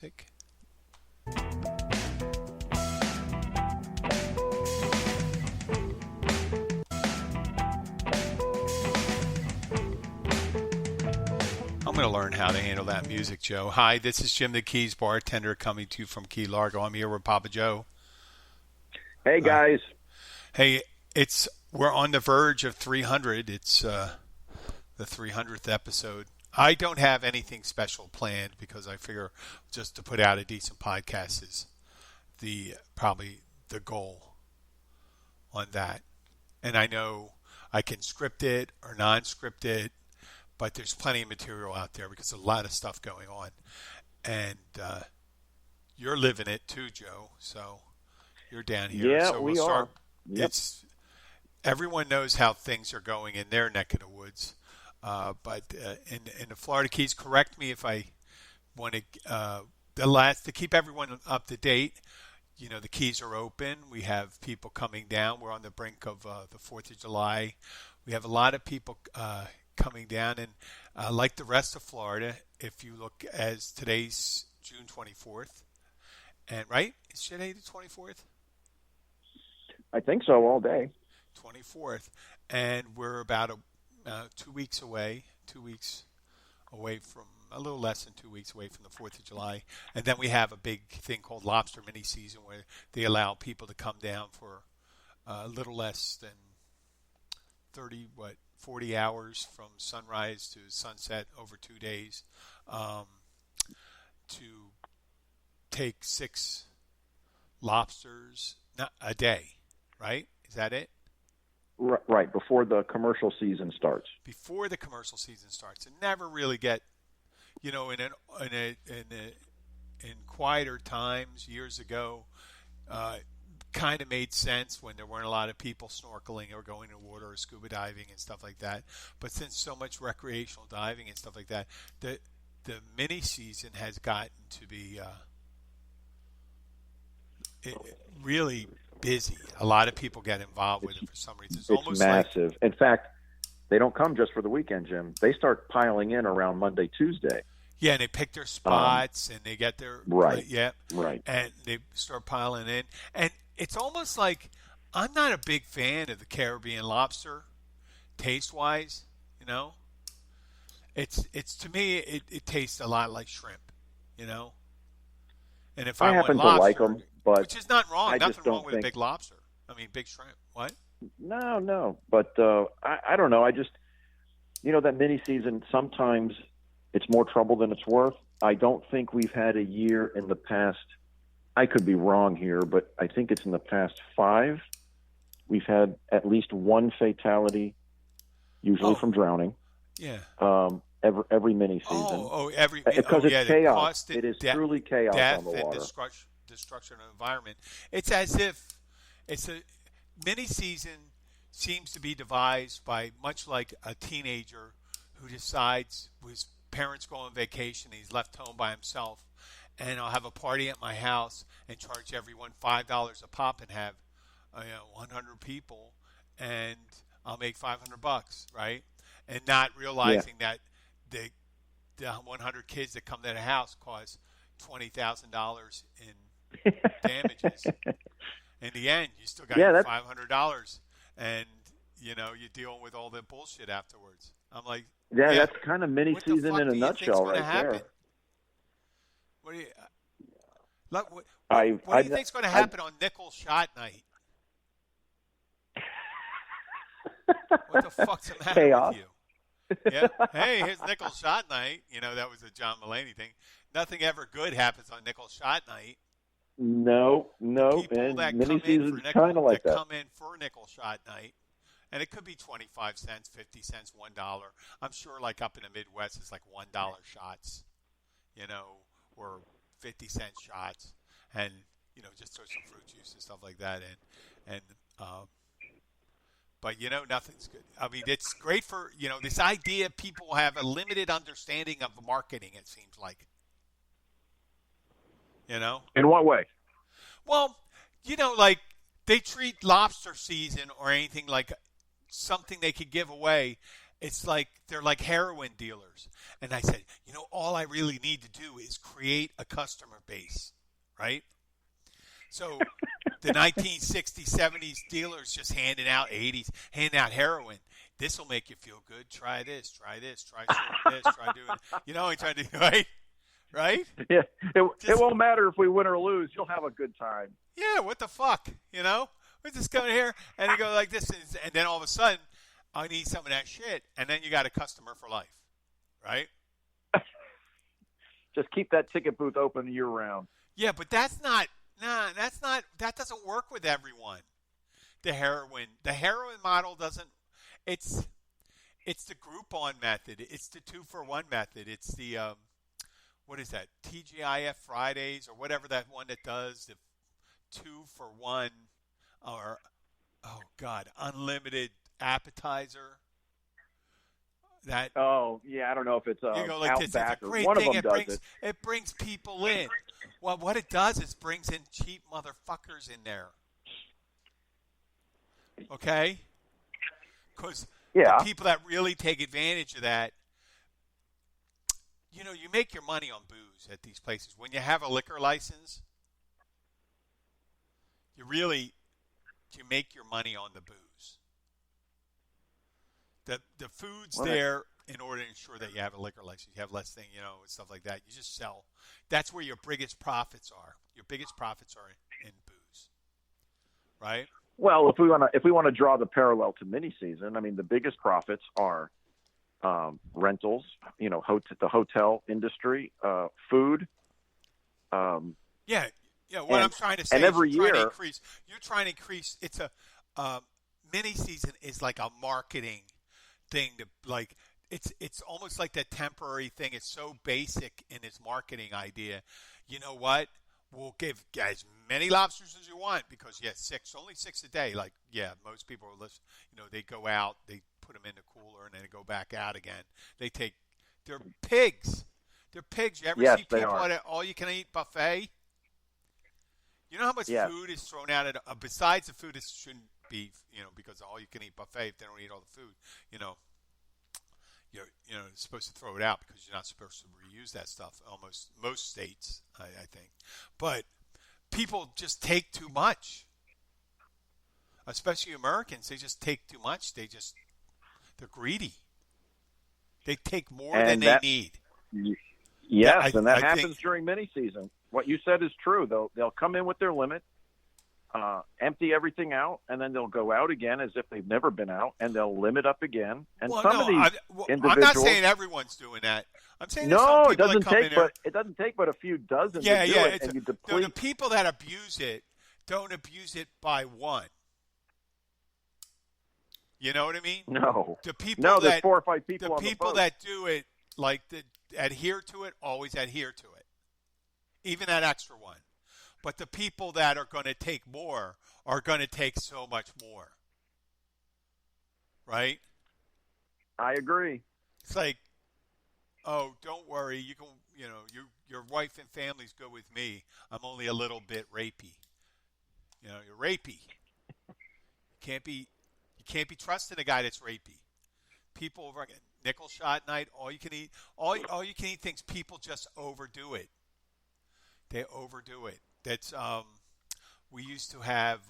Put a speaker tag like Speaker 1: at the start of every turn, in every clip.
Speaker 1: Tick. I'm going to learn how to handle that music, Joe. Hi, this is Jim the Keys bartender coming to you from Key Largo. I'm here with Papa Joe.
Speaker 2: Hey
Speaker 1: Hi.
Speaker 2: guys.
Speaker 1: Hey, we're on the verge of 300. It's the 300th episode. I don't have anything special planned because I figure just to put out a decent podcast is probably the goal on that. And I know I can script it or non-script it, but there's plenty of material out there because there's a lot of stuff going on. And you're living it too, Joe. So you're down here.
Speaker 2: Yeah,
Speaker 1: So we'll
Speaker 2: we are.
Speaker 1: start.
Speaker 2: Yep.
Speaker 1: It's Everyone knows how things are going in their neck of the woods. But in the Florida Keys, correct me if I want to keep everyone up to date. You know, the Keys are open. We have people coming down. We're on the brink of the 4th of July. We have a lot of people coming down. And like the rest of Florida, if you look as today's June 24th, and right? Is today the 24th?
Speaker 2: I think so all day.
Speaker 1: 24th. And we're about 2 weeks away, from a little less than 2 weeks away from the 4th of July. And then we have a big thing called lobster mini season where they allow people to come down for a little less than 40 hours from sunrise to sunset over 2 days to take 6 lobsters a day, right? Is that it?
Speaker 2: Right, before the commercial season starts.
Speaker 1: Before the commercial season starts, and never really get, you know, in quieter times years ago, kind of made sense when there weren't a lot of people snorkeling or going in water or scuba diving and stuff like that. But since so much recreational diving and stuff like that, the mini season has gotten to be really busy. A lot of people get involved with it for some reason.
Speaker 2: It's massive. In fact, they don't come just for the weekend, Jim. They start piling in around Monday, Tuesday.
Speaker 1: Yeah, and they pick their spots and they get their
Speaker 2: right.
Speaker 1: Yeah,
Speaker 2: right.
Speaker 1: And they start piling in. And it's almost like I'm not a big fan of the Caribbean lobster, taste wise. You know, it's to me it tastes a lot like shrimp. You know, and if
Speaker 2: I
Speaker 1: I want
Speaker 2: happen to
Speaker 1: lobster,
Speaker 2: like them, but
Speaker 1: which is not wrong,
Speaker 2: I just
Speaker 1: nothing
Speaker 2: don't
Speaker 1: wrong with a big lobster. I mean, big shrimp. What?
Speaker 2: No. But I don't know. I just, that mini season, sometimes it's more trouble than it's worth. I don't think we've had a year in the past. I could be wrong here, but I think it's in the past 5. We've had at least one fatality, usually from drowning.
Speaker 1: Yeah.
Speaker 2: Every mini season. Because it's chaos. It is truly chaos on the water.
Speaker 1: Destruction of the environment. It's as if it's a mini season seems to be devised by much like a teenager who decides his parents go on vacation, he's left home by himself, and I'll have a party at my house and charge everyone $5 a pop and have 100 people, and I'll make $500, right? And not realizing that the 100 kids that come to the house cost $20,000 in damages. In the end, you still got your $500, and you're dealing with all the bullshit afterwards. I'm like,
Speaker 2: that's kind of mini season in a nutshell, right there.
Speaker 1: What do you? What do you think's going to happen on nickel shot night? What the fuck's the matter
Speaker 2: Chaos.
Speaker 1: with you? Yeah. Hey, here's nickel shot night. That was a John Mulaney thing. Nothing ever good happens on nickel shot night.
Speaker 2: No.
Speaker 1: People
Speaker 2: And
Speaker 1: that
Speaker 2: mini season's kind of like that.
Speaker 1: come in for nickel shot night, and it could be 25 cents, 50 cents, $1. I'm sure, like up in the Midwest, it's like $1 shots, or 50-cent shots, and just throw some fruit juice and stuff like that in, but nothing's good. I mean, it's great for this idea. People have a limited understanding of marketing. It seems like.
Speaker 2: In what way?
Speaker 1: Well, like they treat lobster season or anything like something they could give away It's like they're like heroin dealers. And I said, all I really need to do is create a customer base, right? So the 1960s, 70s dealers just handing out 80s, handing out heroin. This will make you feel good. Try this, try shooting this, try doing it. You try to do, right? Right?
Speaker 2: Yeah. It won't matter if we win or lose. You'll have a good time.
Speaker 1: Yeah, what the fuck? We're just coming here and you go like this. And then all of a sudden, I need some of that shit. And then you got a customer for life, right?
Speaker 2: Just keep that ticket booth open year round.
Speaker 1: Yeah, but that doesn't work with everyone. The heroin model doesn't, it's the Groupon method. It's the 2-for-1 method. It's the, what is that? TGIF Fridays or whatever that one that does the 2-for-1 or, oh God, unlimited appetizer. That
Speaker 2: I don't know if it's
Speaker 1: you go like this. It's a great
Speaker 2: one
Speaker 1: thing.
Speaker 2: of them does it.
Speaker 1: It brings people in. Well, what it does is brings in cheap motherfuckers in there. Okay, because the people that really take advantage of that, you make your money on booze at these places. When you have a liquor license, you make your money on the booze. The food's there in order to ensure that you have a liquor license. You have less thing, and stuff like that. You just sell. That's where your biggest profits are. Your biggest profits are in booze, right?
Speaker 2: Well, if we want to draw the parallel to mini season, I mean, the biggest profits are rentals. The hotel industry, food.
Speaker 1: Yeah. What I'm trying to say,
Speaker 2: and every year,
Speaker 1: you're trying to increase. It's a mini season is like a marketing thing to like. It's almost like that temporary thing. It's so basic in its marketing idea. You know what? We'll give as many lobsters as you want because only 6 a day. Like most people are listening. They go out, they put them in the cooler, and then they go back out again. They're pigs. They're pigs. You ever see people at an all-you-can-eat buffet? You know how much food is thrown out besides the food? It shouldn't be, because all you can eat buffet. If they don't eat all the food, you're supposed to throw it out because you're not supposed to reuse that stuff. Almost most states, I think, but people just take too much. Especially Americans, they just take too much. They're greedy. They take more than they need.
Speaker 2: Yes, and that happens during mini season. What you said is true. They'll come in with their limit, empty everything out, and then they'll go out again as if they've never been out, and they'll limit up again. And of these individuals,
Speaker 1: I'm not saying everyone's doing that. I'm saying
Speaker 2: it doesn't take but a few dozen to do it, and you deplete.
Speaker 1: The people that abuse it don't abuse it by one. You know what I mean?
Speaker 2: No.
Speaker 1: There's
Speaker 2: 4 or 5 people
Speaker 1: the
Speaker 2: on the
Speaker 1: people
Speaker 2: boat.
Speaker 1: that do it, adhere to it, always adhere to it. Even that extra one. But the people that are going to take more are going to take so much more. Right?
Speaker 2: I agree.
Speaker 1: It's like, oh, don't worry. You can, your wife and family's good with me. I'm only a little bit rapey. You're rapey. You can't be trusting a guy that's rapey. People over nickel shot night, all you can eat things. People just overdo it. They overdo it. That's we used to have.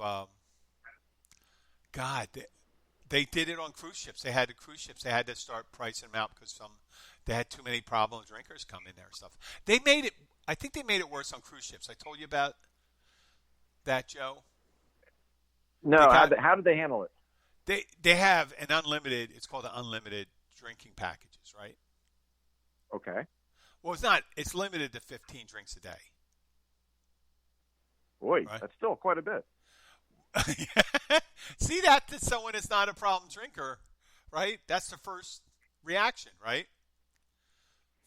Speaker 1: They did it on cruise ships. They had the cruise ships. They had to start pricing them out because they had too many problem drinkers come in there and stuff. They made it. I think they made it worse on cruise ships. I told you about that, Joe.
Speaker 2: No, how did they handle it?
Speaker 1: They have an unlimited. It's called an unlimited drinking packages, right?
Speaker 2: Okay.
Speaker 1: Well, it's not. It's limited to 15 drinks a day.
Speaker 2: Boy,
Speaker 1: right?
Speaker 2: That's still quite a bit.
Speaker 1: See that to someone that's not a problem drinker, right? That's the first reaction, right?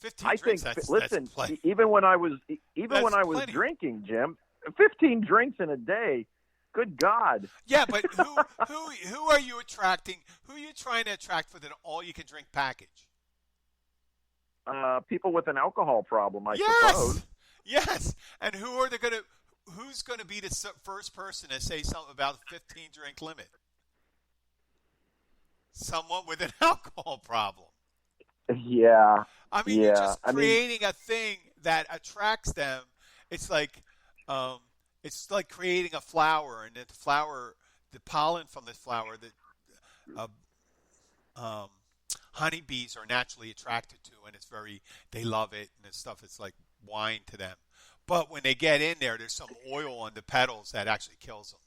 Speaker 1: 15 drinks.
Speaker 2: Listen,
Speaker 1: that's
Speaker 2: even when I was
Speaker 1: plenty.
Speaker 2: drinking, Jim, 15 drinks in a day. Good God.
Speaker 1: Yeah, but who are you attracting? Who are you trying to attract with an all-you-can-drink package?
Speaker 2: People with an alcohol problem, I suppose.
Speaker 1: Yes. And who's going to be the first person to say something about the 15-drink limit? someone with an alcohol problem.
Speaker 2: Yeah,
Speaker 1: I mean, you're
Speaker 2: yeah.
Speaker 1: just
Speaker 2: I mean,
Speaker 1: creating a thing that attracts them. It's like, um, it's like creating a flower, and the flower, the pollen from the flower, that uh, um, honeybees are naturally attracted to, and they love it, and it's stuff. It's like wine to them. But when they get in there, there's some oil on the petals that actually kills them.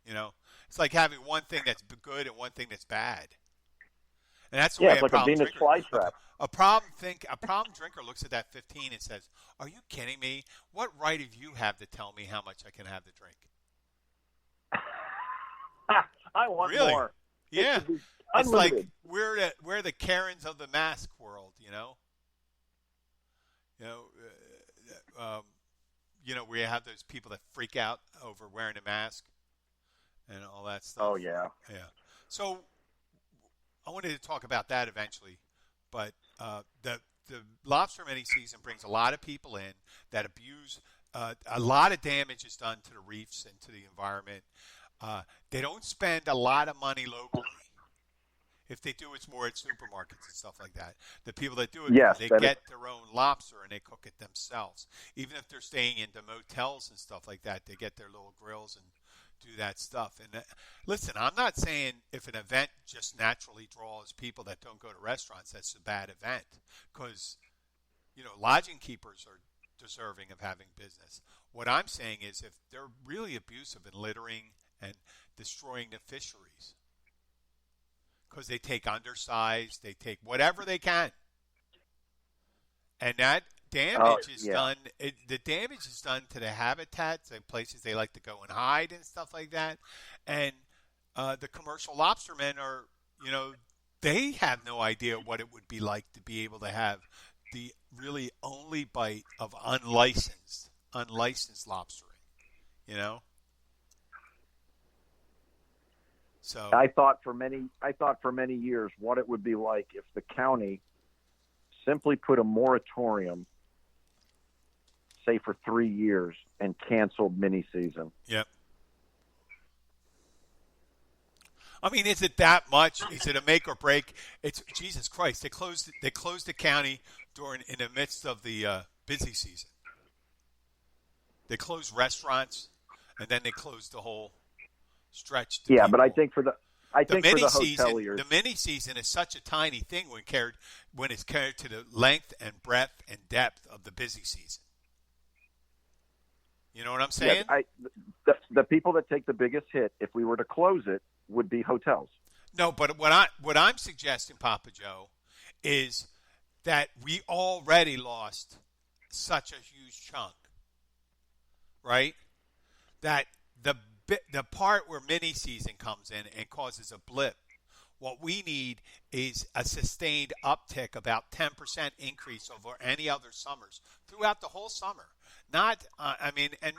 Speaker 1: You know, it's like having one thing that's good and one thing that's bad. And that's the
Speaker 2: yeah,
Speaker 1: way
Speaker 2: it's like a Venus flytrap.
Speaker 1: a problem drinker looks at that 15 and says, "Are you kidding me? What right do you have to tell me how much I can have to drink?"
Speaker 2: I want
Speaker 1: Really?
Speaker 2: more. It
Speaker 1: Yeah.
Speaker 2: should be
Speaker 1: It's like
Speaker 2: unlimited.
Speaker 1: we're the Karens of the mask world, You know, we have those people that freak out over wearing a mask and all that stuff.
Speaker 2: Oh yeah.
Speaker 1: Yeah. So I wanted to talk about that eventually, but the lobster mini season brings a lot of people in that abuse. A lot of damage is done to the reefs and to the environment. They don't spend a lot of money locally. If they do, it's more at supermarkets and stuff like that. The people that do it,
Speaker 2: Yes,
Speaker 1: they
Speaker 2: that is.
Speaker 1: get their own lobster and they cook it themselves. Even if they're staying in the motels and stuff like that, they get their little grills and do that stuff. And listen, I'm not saying if an event just naturally draws people that don't go to restaurants, that's a bad event. Because, lodging keepers are deserving of having business. What I'm saying is if they're really abusive and littering and destroying the fisheries, because they take undersized, they take whatever they can, and that
Speaker 2: Oh
Speaker 1: damage is
Speaker 2: yeah.
Speaker 1: done. The damage is done to the habitats and places they like to go and hide and stuff like that. And the commercial lobstermen are, they have no idea what it would be like to be able to have the really only bite of unlicensed lobstering. You know, so
Speaker 2: I thought for many years what it would be like if the county simply put a moratorium, say for 3 years, and canceled mini season.
Speaker 1: yeah. I mean, is it that much? Is it a make or break? It's Jesus Christ. They closed the county in the midst of the busy season. They closed restaurants, and then they closed the whole stretch to
Speaker 2: Yeah, but I
Speaker 1: people.
Speaker 2: think for the I
Speaker 1: The
Speaker 2: think for
Speaker 1: mini
Speaker 2: the
Speaker 1: season,
Speaker 2: hoteliers,
Speaker 1: the mini season is such a tiny thing when it's compared to the length and breadth and depth of the busy season. You know what I'm
Speaker 2: yeah,
Speaker 1: saying?
Speaker 2: the people that take the biggest hit if we were to close it would be hotels.
Speaker 1: No, but what I'm suggesting, Papa Joe, is that we already lost such a huge chunk, right? That the part where mini season comes in and causes a blip. What we need is a sustained uptick, about 10% increase over any other summers throughout the whole summer. Not, I mean, and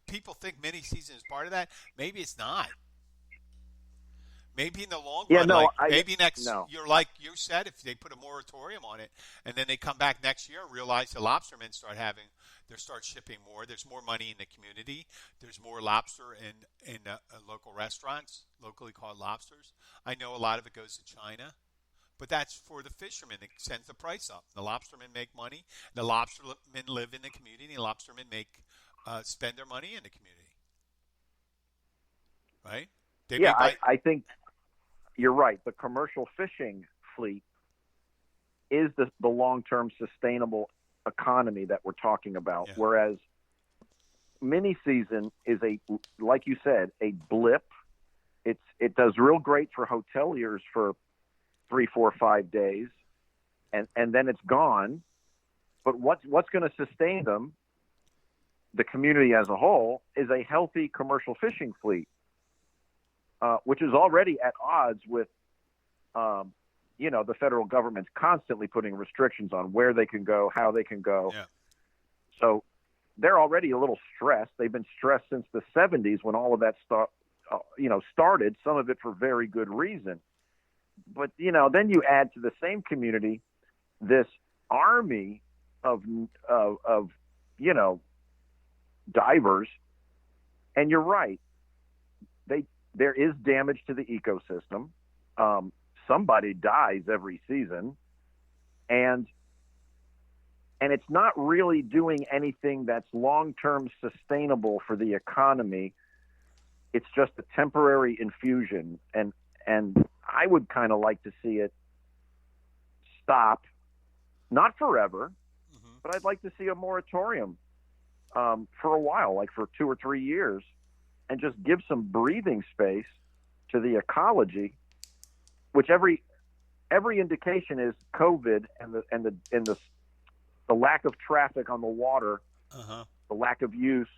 Speaker 1: people think mini season is part of that. Maybe it's not. Maybe in the long
Speaker 2: Yeah,
Speaker 1: run,
Speaker 2: no,
Speaker 1: like maybe next
Speaker 2: no.
Speaker 1: year, like you said, if they put a moratorium on it, and then they come back next year and realize the lobstermen start shipping more. There's more money in the community. There's more lobster in local restaurants, locally called lobsters. I know a lot of it goes to China, but that's for the fishermen. It sends the price up. The lobstermen make money. The lobstermen live in the community. The lobstermen spend their money in the community, right? They
Speaker 2: Yeah,
Speaker 1: may buy.
Speaker 2: I think you're right. The commercial fishing fleet is the long-term sustainable economy that we're talking about,
Speaker 1: Yeah.
Speaker 2: whereas mini season is like you said, a blip. It does real great for hoteliers for 3, 4, 5 days, and then it's gone. But what's going to sustain them, the community as a whole, is a healthy commercial fishing fleet, which is already at odds with, the federal government's constantly putting restrictions on where they can go, how they can go.
Speaker 1: Yeah.
Speaker 2: So they're already a little stressed. They've been stressed since the 70s when all of that started, some of it for very good reason. But, then you add to the same community this army of divers. And you're right. There is damage to the ecosystem. somebody dies every season, and it's not really doing anything that's long-term sustainable for the economy. It's just a temporary infusion, and I would kind of like to see it stop, not forever, but I'd like to see a moratorium for a while, like for 2 or 3 years, and just give some breathing space to the ecology, which every indication is COVID and the lack of traffic on the water, the lack of use,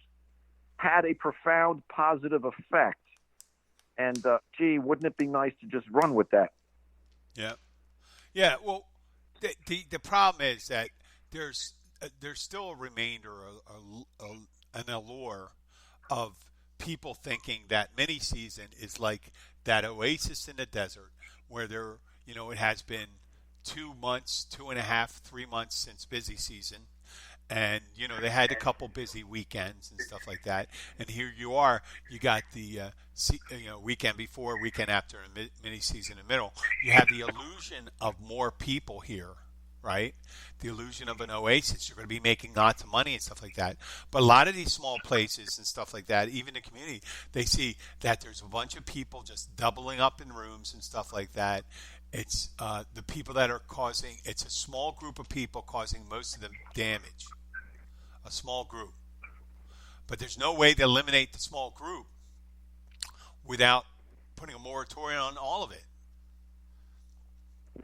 Speaker 2: had a profound positive effect. And gee, wouldn't it be nice to just run with that?
Speaker 1: Yeah, yeah. Well, the problem is that there's still a remainder, an allure of people thinking that mini season is like that oasis in the desert where it has been 2 months, 2.5, 3 months since busy season. And, they had a couple busy weekends and stuff like that. And here you are, you got the, weekend before, weekend after, and mini season in the middle. You have the illusion of more people here, right? The illusion of an oasis. You're going to be making lots of money and stuff like that. But a lot of these small places and stuff like that, even the community, they see that there's a bunch of people just doubling up in rooms and stuff like that. It's the people that are causing, it's a small group of people causing most of the damage. A small group. But there's no way to eliminate the small group without putting a moratorium on all of it.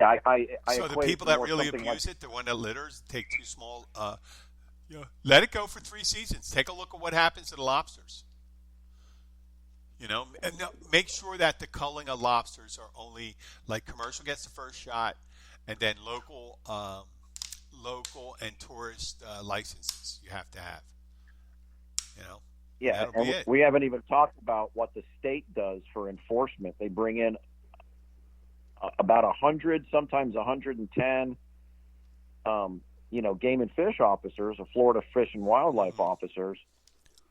Speaker 2: Yeah,
Speaker 1: so the people that really abuse it, the one that litters, take too small, let it go for 3 seasons. Take a look at what happens to the lobsters. And make sure that the culling of lobsters are only, like, commercial gets the first shot, and then local and tourist licenses you have to have.
Speaker 2: Yeah, and we haven't even talked about what the state does for enforcement. They bring in about 100, sometimes 110, game and fish officers, or Florida Fish and Wildlife officers,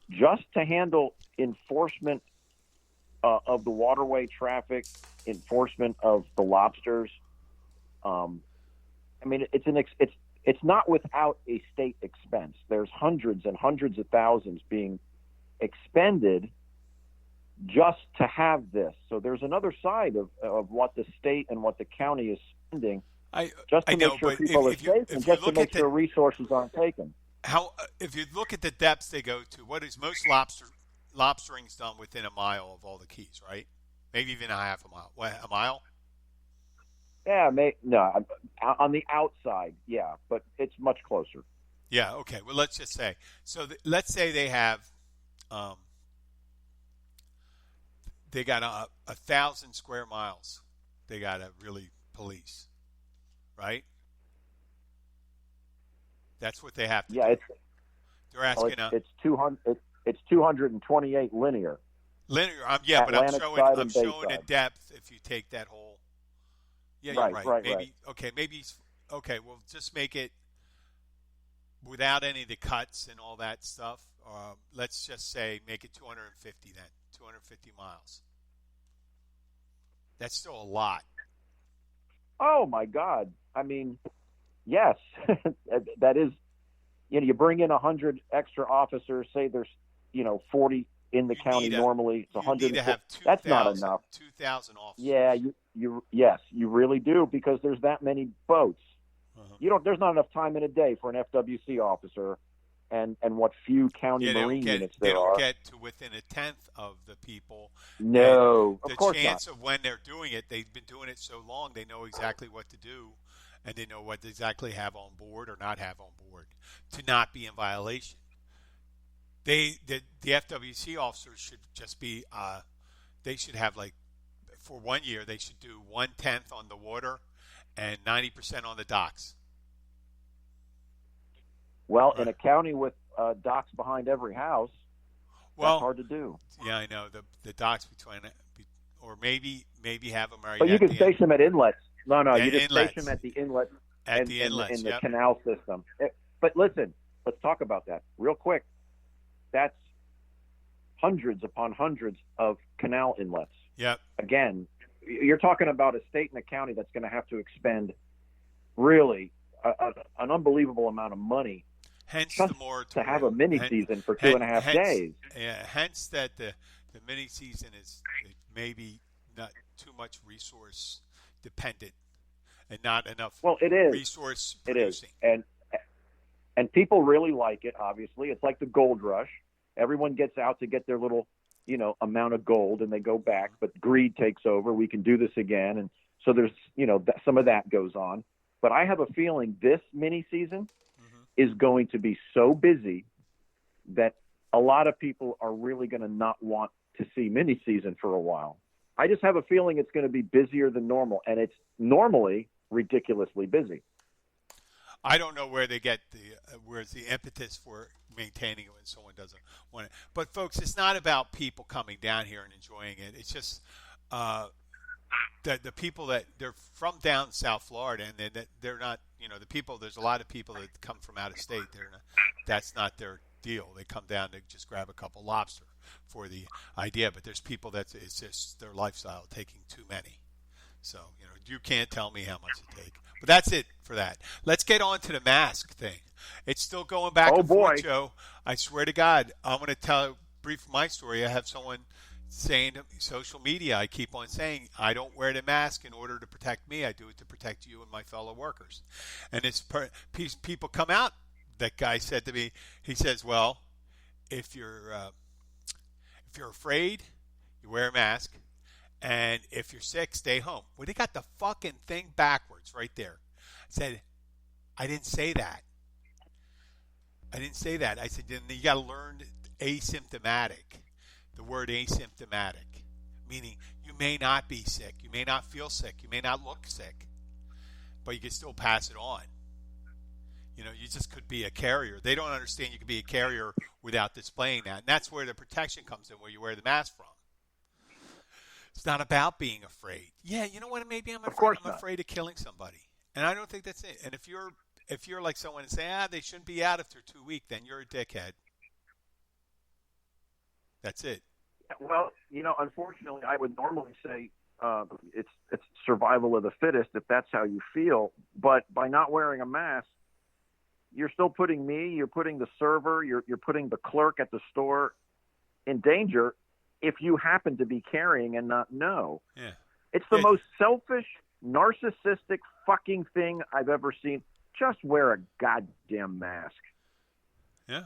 Speaker 2: just to handle enforcement of the waterway traffic, enforcement of the lobsters. It's not without a state expense. There's hundreds and hundreds of thousands being expended just to have this. So there's another side of what the state and what the county is spending just to make sure people are safe and just to make sure resources aren't taken.
Speaker 1: If you look at the depths they go to, what is most lobstering's done within a mile of all the keys, right? Maybe even a half a mile. What, a mile?
Speaker 2: Yeah, no, on the outside, yeah, but it's much closer.
Speaker 1: Yeah, okay. Well, let's just say. So let's say they have, they got 1,000 square miles. They got to really police, right? That's what they have to do. They're asking.
Speaker 2: It's 200. It's 228 linear.
Speaker 1: Linear, yeah,
Speaker 2: Atlantic
Speaker 1: but I'm showing the depth if you take that whole. Yeah, you're right.
Speaker 2: Right.
Speaker 1: Okay. We'll just make it without any of the cuts and all that stuff. Let's just say make it 250 then. 250 miles. That's still a lot.
Speaker 2: Oh my God! I mean, yes, that is. You bring in 100 extra officers. Say there's 40 in the county normally. It's 100. That's not enough.
Speaker 1: 2,000 officers.
Speaker 2: Yeah, you really do, because there's that many boats. There's not enough time in a day for an FWC officer, and what few county marine units there are.
Speaker 1: They don't get to within a tenth of the people.
Speaker 2: No, of course not.
Speaker 1: The chance of when they're doing it, they've been doing it so long, they know exactly what to do, and they know what to exactly have on board or not have on board to not be in violation. The FWC officers should just be, they should have, like, for 1 year, they should do 1/10 on the water and 90% on the docks.
Speaker 2: Well, in a county with docks behind every house, that's hard to do.
Speaker 1: Yeah, I know. The docks between, or maybe have them right.
Speaker 2: But you can station them at inlets. No, you just
Speaker 1: inlets.
Speaker 2: station them at the inlet. In the
Speaker 1: yep.
Speaker 2: canal system. But listen, let's talk about that real quick. That's hundreds upon hundreds of canal inlets.
Speaker 1: Yep.
Speaker 2: Again, you're talking about a state and a county that's going to have to expend really an unbelievable amount of money
Speaker 1: Hence
Speaker 2: just
Speaker 1: the moratorium.
Speaker 2: to have a mini season for 2.5 days.
Speaker 1: Yeah, hence that the mini season is maybe not too much resource dependent and not enough
Speaker 2: Well, it is.
Speaker 1: resource
Speaker 2: It is.
Speaker 1: producing.
Speaker 2: And people really like it, obviously. It's like the gold rush. Everyone gets out to get their little, amount of gold, and they go back. But greed takes over. We can do this again. And so there's, some of that goes on. But I have a feeling this mini season is going to be so busy that a lot of people are really going to not want to see mini season for a while. I just have a feeling it's going to be busier than normal, and it's normally ridiculously busy.
Speaker 1: I don't know where they get where's the impetus for maintaining it when someone doesn't want it. But folks, it's not about people coming down here and enjoying it. It's just the people that they're from down South Florida, and they're not. The people. There's a lot of people that come from out of state. That's not their deal. They come down to just grab a couple lobster for the idea. But there's people it's just their lifestyle taking too many. So you can't tell me how much it takes. But that's it for that. Let's get on to the mask thing. It's still going back and forth, Joe. I swear to God, I'm going to tell brief my story. I have someone saying to social media, I keep on saying, I don't wear the mask in order to protect me. I do it to protect you and my fellow workers. And people come out. That guy said to me, he says, well, if you're afraid, you wear a mask. And if you're sick, stay home. Well, they got the fucking thing backwards right there. I said, I didn't say that. I said, then you got to learn asymptomatic. The word asymptomatic, meaning you may not be sick. You may not feel sick. You may not look sick. But you can still pass it on. You just could be a carrier. They don't understand you could be a carrier without displaying that. And that's where the protection comes in, where you wear the mask from. It's not about being afraid. Yeah, you know what? Maybe I'm afraid of killing somebody, and I don't think that's it. And if you're like someone and say, they shouldn't be out if they're too weak, then you're a dickhead. That's it.
Speaker 2: Well, unfortunately, I would normally say it's survival of the fittest if that's how you feel. But by not wearing a mask, you're still putting me, you're putting the server, you're putting the clerk at the store in danger. If you happen to be carrying and not know.
Speaker 1: Yeah.
Speaker 2: It's the most selfish, narcissistic fucking thing I've ever seen. Just wear a goddamn mask.
Speaker 1: Yeah.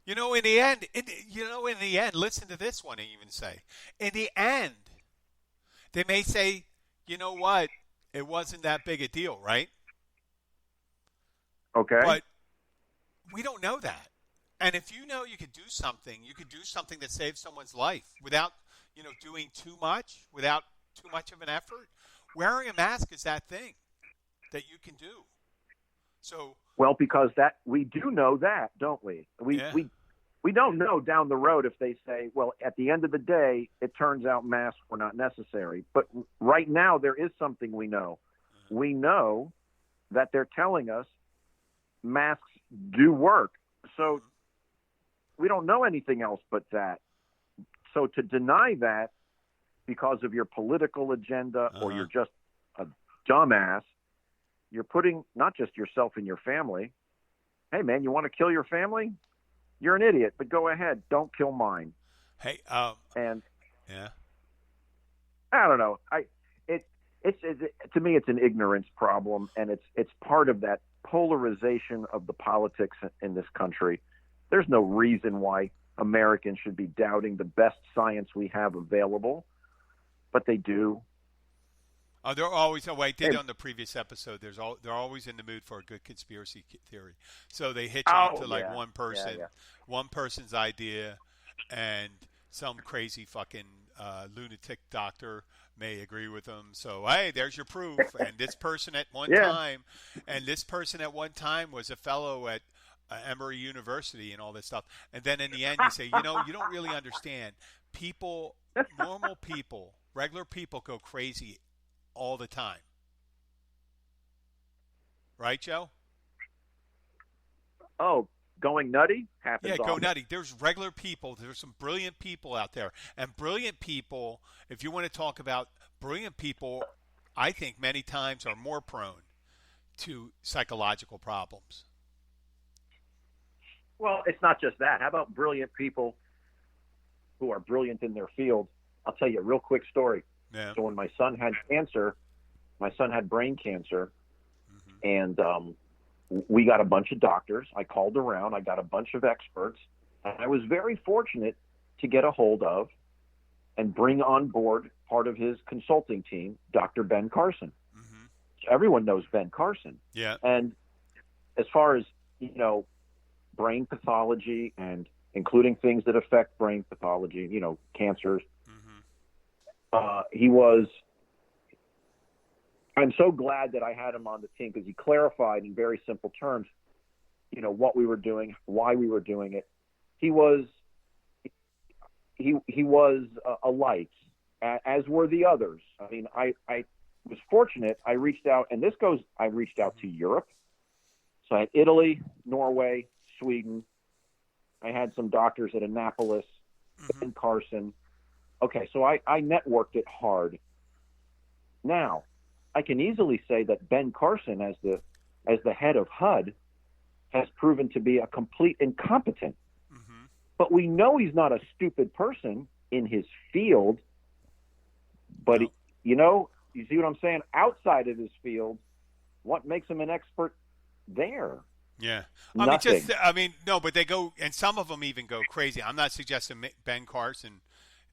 Speaker 1: In the end, listen to this one I even say. In the end, they may say, you know what, it wasn't that big a deal, right?
Speaker 2: Okay.
Speaker 1: But we don't know that. And if you could do something that saves someone's life without, doing too much, without too much of an effort. Wearing a mask is that thing that you can do. So
Speaker 2: well, because we do know that, don't we? We don't know down the road if they say, well, at the end of the day, it turns out masks were not necessary. But right now, there is something we know. We know that they're telling us masks do work. So we don't know anything else but that. So to deny that because of your political agenda or you're just a dumbass, you're putting not just yourself and your family. Hey, man, you want to kill your family? You're an idiot, but go ahead. Don't kill mine.
Speaker 1: Hey,
Speaker 2: and
Speaker 1: yeah,
Speaker 2: I don't know. It's to me, it's an ignorance problem, and it's part of that polarization of the politics in this country. There's no reason why Americans should be doubting the best science we have available, but they do.
Speaker 1: They're always. Oh, I did on the previous episode. They're always in the mood for a good conspiracy theory. So they hitch on to one person, one person's idea, and some crazy fucking lunatic doctor may agree with them. So hey, there's your proof. And this person at one time, was a fellow at Emory University and all this stuff. And then in the end, you say, you don't really understand. People, normal people, regular people go crazy all the time. Right, Joe?
Speaker 2: Oh, going nutty happens.
Speaker 1: Yeah, go nutty. There's regular people. There's some brilliant people out there. And brilliant people, if you want to talk about brilliant people, I think, many times are more prone to psychological problems.
Speaker 2: Well, it's not just that. How about brilliant people who are brilliant in their field? I'll tell you a real quick story.
Speaker 1: Yeah.
Speaker 2: So when my son had cancer, my son had brain cancer, and we got a bunch of doctors. I called around. I got a bunch of experts. And I was very fortunate to get a hold of and bring on board part of his consulting team, Dr. Ben Carson. So everyone knows Ben Carson.
Speaker 1: Yeah.
Speaker 2: And as far as, brain pathology and including things that affect brain pathology, cancers, I'm so glad that I had him on the team because he clarified in very simple terms, what we were doing, why we were doing it. He was a light, as were the others. I mean, I was fortunate. I reached out to Europe. So I had Italy, Norway, Sweden. I had some doctors at Annapolis, in Carson. Okay, so I networked it hard. Now, I can easily say that Ben Carson, as the head of HUD, has proven to be a complete incompetent. But we know he's not a stupid person in his field. But, you see what I'm saying? Outside of his field, what makes him an expert there?
Speaker 1: Yeah.
Speaker 2: Nothing.
Speaker 1: No, but they go, and some of them even go crazy. I'm not suggesting Ben Carson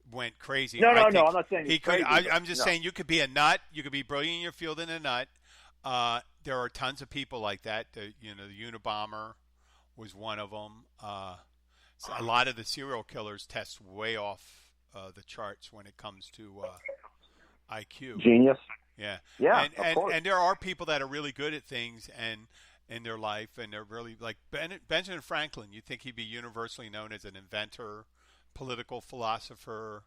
Speaker 1: went crazy.
Speaker 2: No, I'm not saying
Speaker 1: he
Speaker 2: could.
Speaker 1: Crazy, I'm just saying you could be a nut. You could be brilliant in your field and a nut. There are tons of people like that. The Unabomber was one of them. So a lot of the serial killers test way off the charts when it comes to IQ.
Speaker 2: Genius.
Speaker 1: Yeah.
Speaker 2: Yeah,
Speaker 1: and,
Speaker 2: of course.
Speaker 1: And there are people that are really good at things and in their life, and they're really like Benjamin Franklin. You think he'd be universally known as an inventor, political philosopher,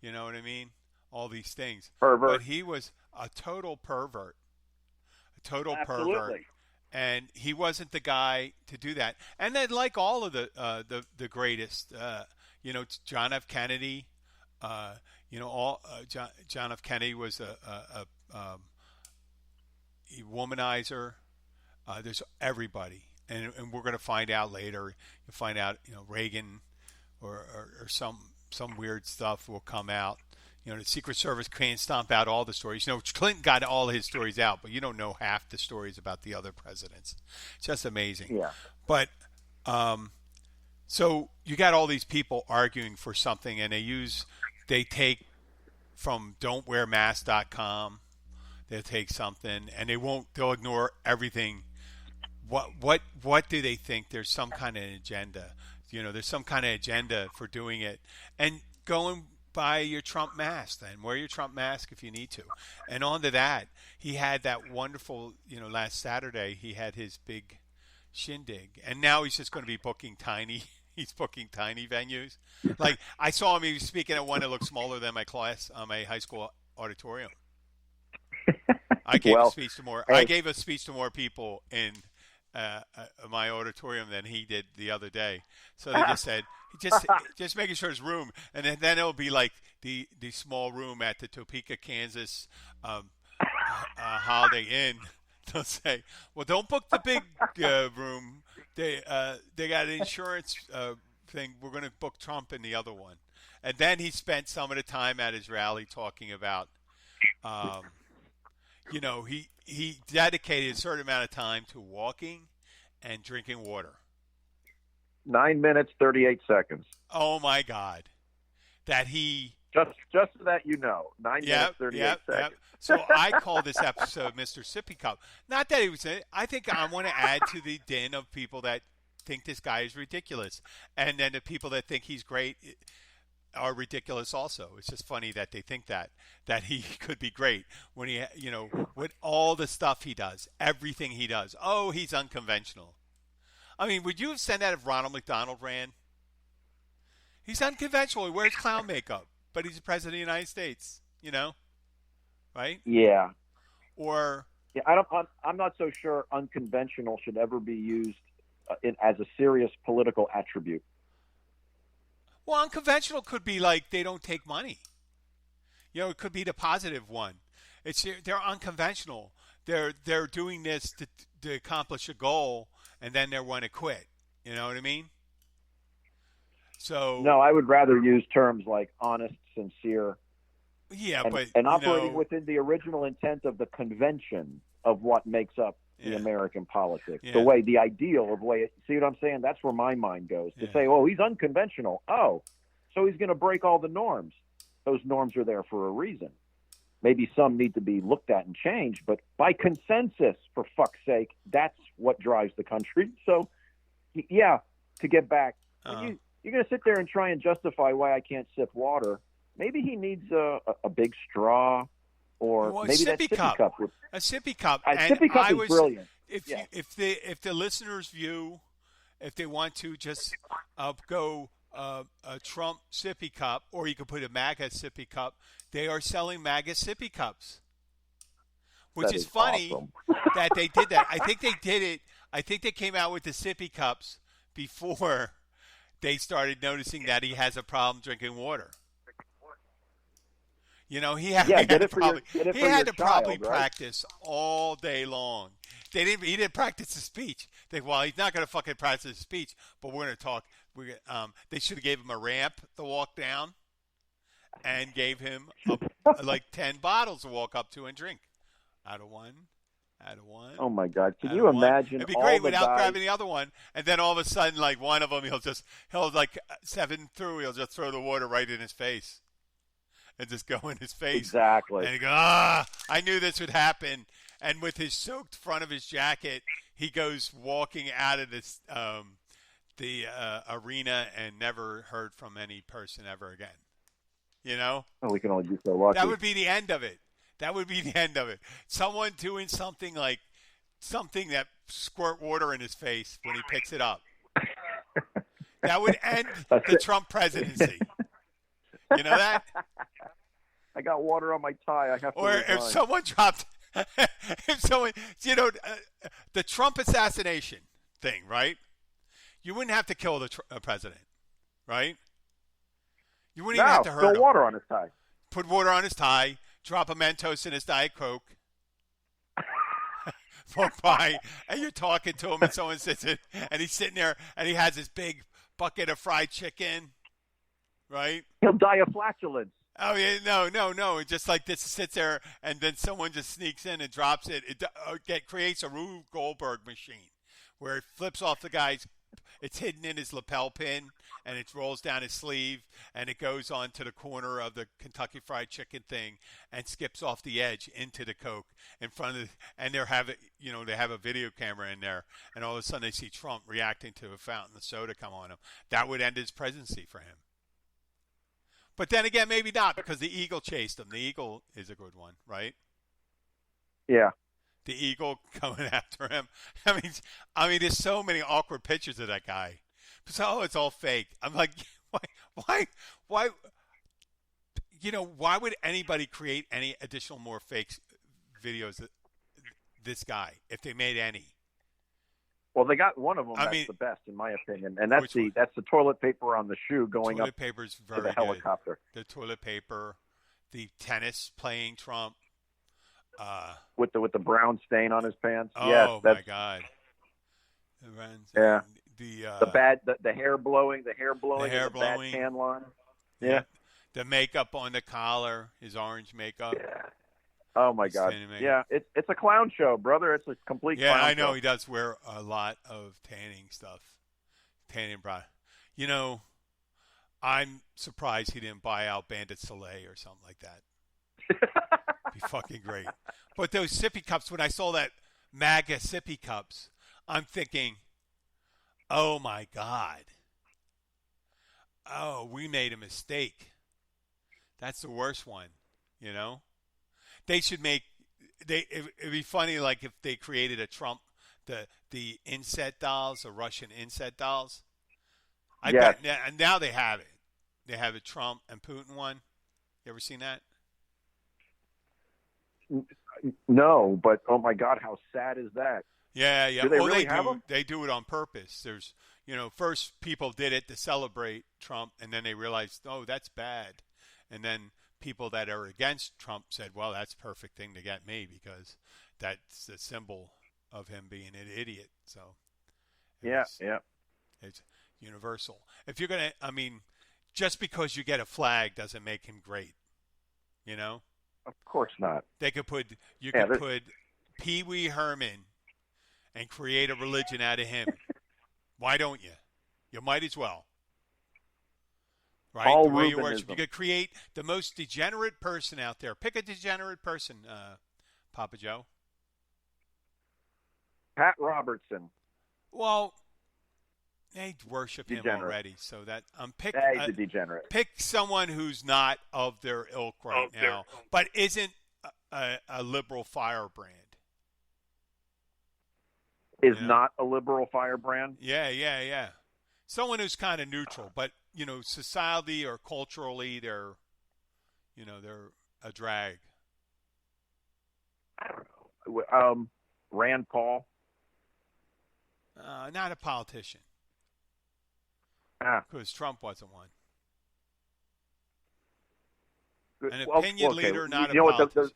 Speaker 1: you know what I mean? All these things.
Speaker 2: Pervert.
Speaker 1: But he was a total pervert.
Speaker 2: Absolutely.
Speaker 1: Pervert. And he wasn't the guy to do that. And then, like all of the greatest, John F. Kennedy, John F. Kennedy was a womanizer. There's everybody, and we're going to find out later. You'll find out, Reagan or some weird stuff will come out. The Secret Service can't stomp out all the stories. Clinton got all his stories out, but you don't know half the stories about the other presidents. It's just amazing.
Speaker 2: Yeah.
Speaker 1: But so you got all these people arguing for something, and they take from don'twearmask.com. They'll take something, and they'll ignore everything. What do they think? There's some kind of agenda. There's some kind of agenda for doing it. And going buy your Trump mask then. Wear your Trump mask if you need to. And on to that, he had that wonderful, last Saturday, he had his big shindig. And now he's just going to be booking he's booking tiny venues. Like, I saw him, he was speaking at one that looked smaller than my high school auditorium. I gave a speech to more people in my auditorium than he did the other day. So they just said, just making sure there's room, and then it'll be like the small room at the Topeka, Kansas Holiday Inn. They'll say, well, don't book the big room. They got an insurance thing. We're going to book Trump in the other one. And then he spent some of the time at his rally talking about, he dedicated a certain amount of time to walking and drinking water.
Speaker 2: 9 minutes, 38 seconds.
Speaker 1: Oh my God. That he
Speaker 2: just so that 9 minutes, 38 seconds.
Speaker 1: Yep. So I call this episode Mr. Sippy Cup. Not that he was I think I want to add to the din of people that think this guy is ridiculous. And then the people that think he's great are ridiculous also. It's just funny that they think that he could be great when he, with all the stuff he does, everything he does. Oh, he's unconventional. I mean, would you have said that if Ronald McDonald ran? He's unconventional. He wears clown makeup, but he's the president of the United States, right?
Speaker 2: Yeah.
Speaker 1: Or
Speaker 2: I'm not so sure unconventional should ever be used as a serious political attribute.
Speaker 1: Well, unconventional could be like they don't take money. It could be the positive one. They're unconventional. They're doing this to accomplish a goal, and then they want to quit. You know what I mean? So
Speaker 2: No, I would rather use terms like honest, sincere,
Speaker 1: yeah,
Speaker 2: and,
Speaker 1: but
Speaker 2: and operating within the original intent of the convention of what makes up the American politics.
Speaker 1: Yeah.
Speaker 2: The ideal of way. See what I'm saying? That's where my mind goes to say, oh, he's unconventional. Oh, so he's going to break all the norms. Those norms are there for a reason. Maybe some need to be looked at and changed, but by consensus, for fuck's sake, that's what drives the country. So, yeah, to get back, you're going to sit there and try and justify why I can't sip water. Maybe he needs a big straw, or maybe that sippy cup.
Speaker 1: A sippy cup.
Speaker 2: A sippy cup is brilliant.
Speaker 1: If the listeners view, if they want to just go a Trump sippy cup, or you could put a MAGA sippy cup. They are selling MAGA sippy cups, which is funny
Speaker 2: awesome.
Speaker 1: that they did that. I think they did it. I think they came out with the sippy cups before they started noticing that he has a problem drinking water. He had to probably practice all day long. He didn't practice his speech. He's not going to fucking practice his speech, but we're going to talk. They should have gave him a ramp to walk down, and gave him like 10 bottles to walk up to and drink. Out of one.
Speaker 2: Oh my God! Can you imagine?
Speaker 1: It'd be great without grabbing the other one, and then all of a sudden, like one of them, he'll like 7 through. He'll just throw the water right in his face, and just go in his face.
Speaker 2: Exactly.
Speaker 1: And he goes, I knew this would happen. And with his soaked front of his jacket, he goes walking out of this the arena and never heard from any person ever again.
Speaker 2: Oh, we can only be so lucky.
Speaker 1: That would be the end of it. Someone doing something that squirt water in his face when he picks it up. That would end the Trump presidency. You know that?
Speaker 2: I got water on my tie. I have to.
Speaker 1: Or if someone dropped, the Trump assassination thing, right? You wouldn't have to kill the president, right? You wouldn't even have to hurt him.
Speaker 2: Spill water on his tie.
Speaker 1: Put water on his tie. Drop a Mentos in his Diet Coke. Walk by, and you're talking to him, and someone sits in, and he's sitting there, and he has this big bucket of fried chicken, right?
Speaker 2: He'll die of flatulence.
Speaker 1: Oh, yeah, no. It just like this sits there, and then someone just sneaks in and drops it. It creates a Rube Goldberg machine where it flips off the guy's. It's hidden in his lapel pin, and it rolls down his sleeve, and it goes on to the corner of the Kentucky Fried Chicken thing and skips off the edge into the Coke in front of and they have a video camera in there, and all of a sudden they see Trump reacting to a fountain of soda come on him. That would end his presidency for him. But then again, maybe not, because the Eagle chased him. The Eagle is a good one, right?
Speaker 2: Yeah.
Speaker 1: The Eagle coming after him. I mean, there's so many awkward pictures of that guy. So, it's all fake. I'm like, why? Why would anybody create any additional more fake videos of this guy if they made any?
Speaker 2: Well, they got one of them that's the best, in my opinion, and that's the toilet paper on the shoe going up to the helicopter.
Speaker 1: The toilet paper, the tennis playing Trump.
Speaker 2: With the brown stain on his pants.
Speaker 1: Oh,
Speaker 2: yes,
Speaker 1: my God.
Speaker 2: Yeah.
Speaker 1: The
Speaker 2: hair blowing, the bad tan line. Yeah.
Speaker 1: The makeup on the collar, his orange makeup.
Speaker 2: Yeah. Oh my God. Yeah, it's a clown show, brother. It's a complete clown show.
Speaker 1: Yeah, I know he does wear a lot of tanning stuff. Tanning bra. I'm surprised he didn't buy out Bandit Soleil or something like that. Be fucking great. But those sippy cups, when I saw that MAGA sippy cups, I'm thinking, oh my God. Oh, we made a mistake. That's the worst one, They should it'd be funny, like, if they created a Trump, the inset dolls, the Russian inset dolls. I bet, and now they have it. They have a Trump and Putin one. You ever seen that?
Speaker 2: No, but oh my God, how sad is that?
Speaker 1: Yeah.
Speaker 2: Do they really have them?
Speaker 1: They do it on purpose. There's, first people did it to celebrate Trump, and then they realized, oh, that's bad. And then people that are against Trump said, well, that's the perfect thing to get me because that's the symbol of him being an idiot. So it's,
Speaker 2: Yeah.
Speaker 1: it's universal. If you're going to, I mean, just because you get a flag doesn't make him great, you know?
Speaker 2: Of course not.
Speaker 1: They could put, you could put Pee Wee Herman and create a religion out of him. Why don't you? You might as well. Right?
Speaker 2: All
Speaker 1: the way you
Speaker 2: Rubenism.
Speaker 1: worship. You could create the most degenerate person out there. Pick a degenerate person, Papa Joe.
Speaker 2: Pat Robertson.
Speaker 1: Well, they worship him already, so that pick
Speaker 2: he's a degenerate.
Speaker 1: Pick someone who's not of their ilk now, but isn't a liberal firebrand.
Speaker 2: Is not a liberal firebrand?
Speaker 1: Yeah. Someone who's kind of neutral, but society or culturally, they're a drag.
Speaker 2: I don't know. Rand Paul.
Speaker 1: Not a politician. Because Trump wasn't one. An opinion leader, not a politician.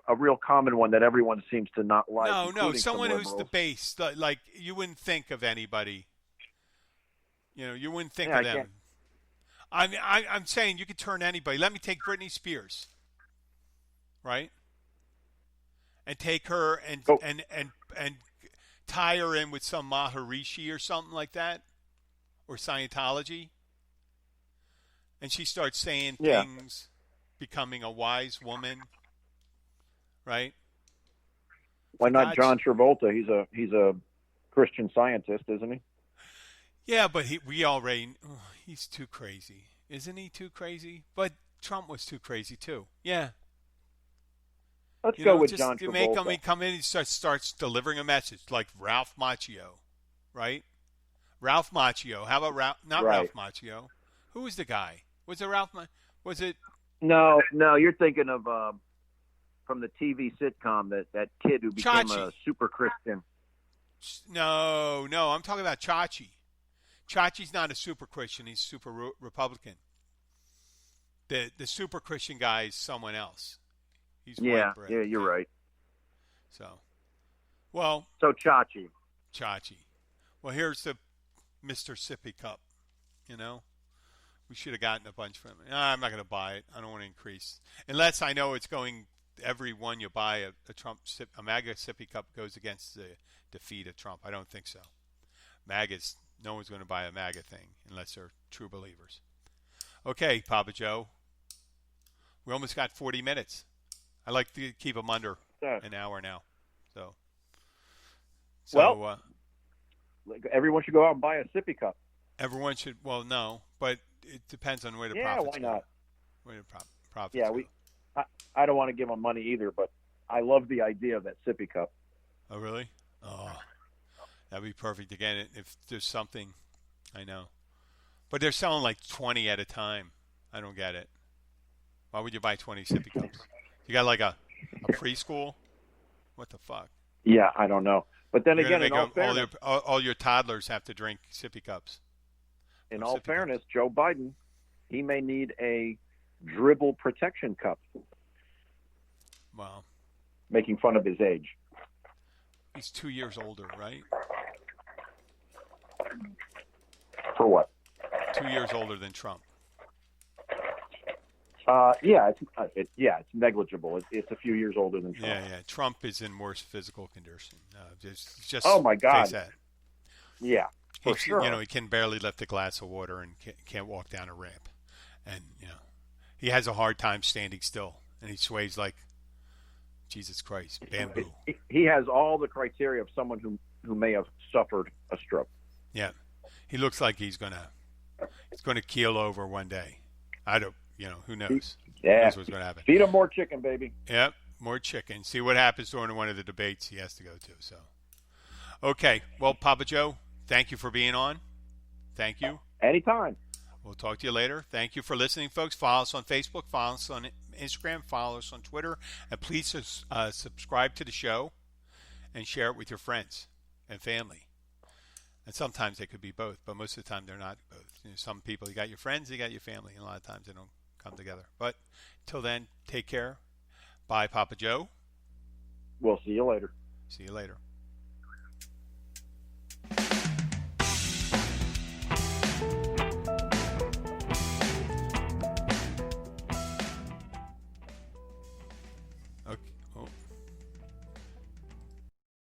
Speaker 2: A real common one that everyone seems to not like.
Speaker 1: No, someone who's the base. Like, you wouldn't think of anybody. You wouldn't think of them. I'm saying you could turn anybody. Let me take Britney Spears, right? And take her and tie her in with some Maharishi or something like that, or Scientology, and she starts saying things, becoming a wise woman, right?
Speaker 2: Why not John Travolta? He's a Christian Scientist, isn't he?
Speaker 1: Yeah, but he's too crazy. Isn't he too crazy? But Trump was too crazy too. Yeah.
Speaker 2: Let's go with John Travolta.
Speaker 1: You make him come in and starts delivering a message like Ralph Macchio, right? Ralph Macchio. How about Ralph Macchio? Who was the guy? Was it Ralph? Was it?
Speaker 2: No. You're thinking of from the TV sitcom that kid who became a super Christian.
Speaker 1: No. I'm talking about Chachi. Chachi's not a super Christian. He's super Republican. The super Christian guy is someone else. He's
Speaker 2: yeah, you're right.
Speaker 1: So
Speaker 2: Chachi.
Speaker 1: Well, here's the Mr. Sippy cup. We should have gotten a bunch from it. I'm not going to buy it. I don't want to increase unless I know it's going. Every one you buy a MAGA Sippy cup goes against the defeat of Trump. I don't think so. MAGA's. No one's going to buy a MAGA thing unless they're true believers. Okay, Papa Joe. We almost got 40 minutes. I like to keep them under an hour now. So
Speaker 2: everyone should go out and buy a sippy cup.
Speaker 1: Everyone should. Well, no, but it depends on where the profits go.
Speaker 2: Why not?
Speaker 1: Where the profits go.
Speaker 2: I don't want to give them money either, but I love the idea of that sippy cup.
Speaker 1: Oh, really? Oh, that'd be perfect. Again, if there's something, I know. But they're selling like 20 at a time. I don't get it. Why would you buy 20 sippy cups? You got like a preschool? What the fuck?
Speaker 2: Yeah, I don't know. But then again, in all fairness,
Speaker 1: all your toddlers have to drink sippy cups.
Speaker 2: In all fairness, Joe Biden, he may need a dribble protection cup.
Speaker 1: Wow.
Speaker 2: Making fun of his age.
Speaker 1: He's 2 years older, right?
Speaker 2: For what?
Speaker 1: 2 years older than Trump.
Speaker 2: It's negligible. It's a few years older than Trump.
Speaker 1: Yeah. Trump is in worse physical condition. Just
Speaker 2: oh my God.
Speaker 1: Face that.
Speaker 2: Yeah, for sure.
Speaker 1: He can barely lift a glass of water and can't walk down a ramp, and he has a hard time standing still, and he sways like Jesus Christ, bamboo.
Speaker 2: He has all the criteria of someone who may have suffered a stroke.
Speaker 1: Yeah, he looks like he's gonna keel over one day. Who knows? Who knows what's going to happen?
Speaker 2: Feed him more chicken, baby.
Speaker 1: Yep, more chicken. See what happens during one of the debates he has to go to. So, okay. Well, Papa Joe, thank you for being on. Thank you.
Speaker 2: Anytime.
Speaker 1: We'll talk to you later. Thank you for listening, folks. Follow us on Facebook. Follow us on Instagram. Follow us on Twitter. And please subscribe to the show and share it with your friends and family. And sometimes they could be both, but most of the time they're not both. Some people, you got your friends, you got your family, and a lot of times they don't come together. But till then, take care. Bye, Papa Joe.
Speaker 2: We'll see you later.
Speaker 1: See you later.